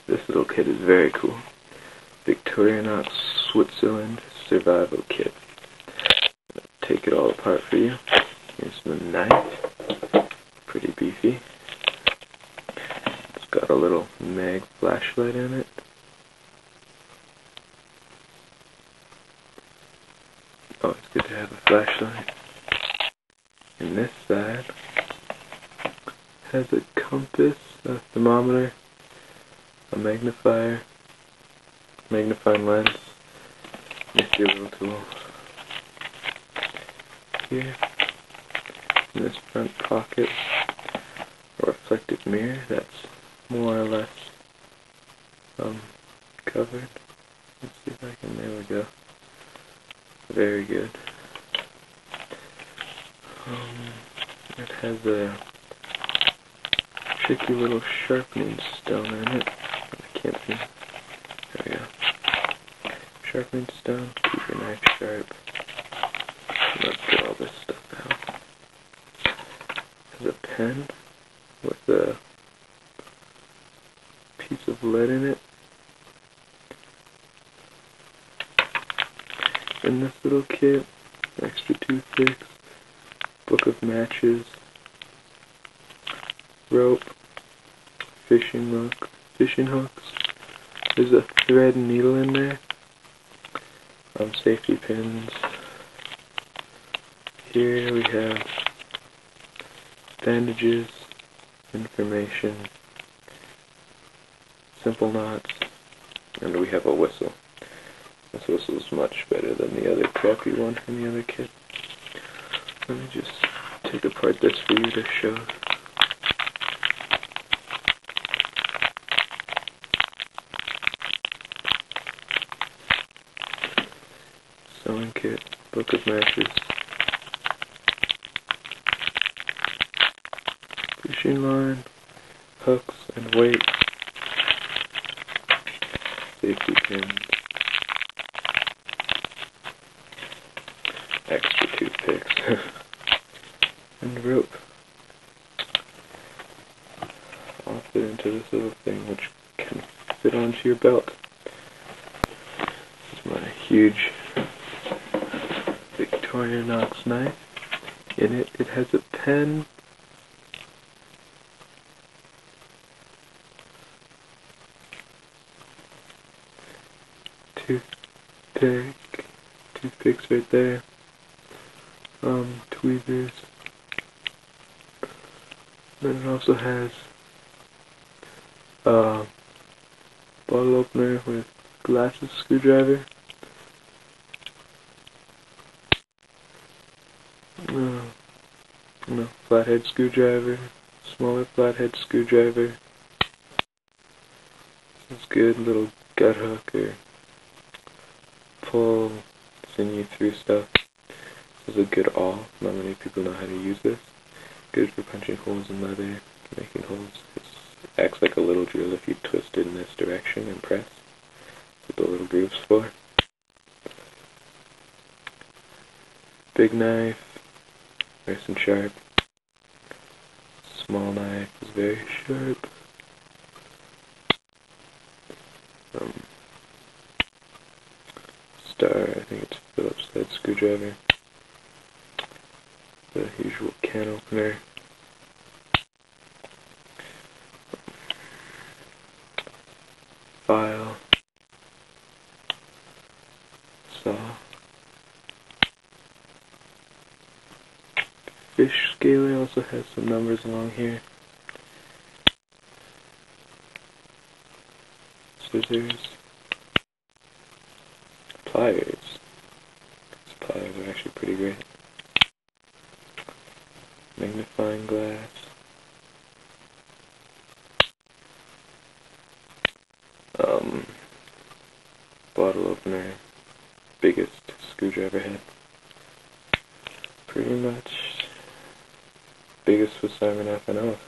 This little kit is very cool. Victorinox Switzerland Survival Kit. Take it all apart for you. Here's the knife. Pretty beefy. It's got a little mag flashlight in it. Always good to have a flashlight. And this side has a compass, a thermometer, a magnifier, magnifying lens, nifty little tool. Here, in this front pocket, a reflective mirror that's more or less covered. Let's see if I can, there we go. Very good. It has a tricky little sharpening stone in it. I can't see. There we go. Sharpening stone, keep your knife sharp. Let's get all this stuff out. There's a pen with a piece of lead in it. In this little kit, extra toothpicks, book of matches, rope, fishing hooks. There's a thread and needle in there. Safety pins. Here we have bandages, information, simple knots, and we have a whistle. This whistle is much better than the other crappy one in the other kit. Let me just take apart this for you to show. Sewing kit, book of matches, fishing line, hooks and weight, safety pins, extra toothpicks, and rope. All fit into this little thing which can fit onto your belt. This is my huge Victorinox knife. In it, it has a pen, toothpicks right there, tweezers. Then it also has a bottle opener with glasses screwdriver. Flathead screwdriver, smaller flathead screwdriver. This is good, little gut hook or pull sinew through stuff. This is a good awl. Not many people know how to use this. Good for punching holes in leather, making holes. It acts like a little drill if you twist it in this direction and press. That's what the little groove's for. Big knife, nice and sharp. Small knife is very sharp. Star, I think it's Phillips head screwdriver. The usual can opener. File. Saw. Fish scaler also has some numbers along here. Scissors. Pliers. These pliers are actually pretty great. Magnifying glass. Bottle opener. Biggest screwdriver head. Pretty much biggest Swiss Army knife I know of.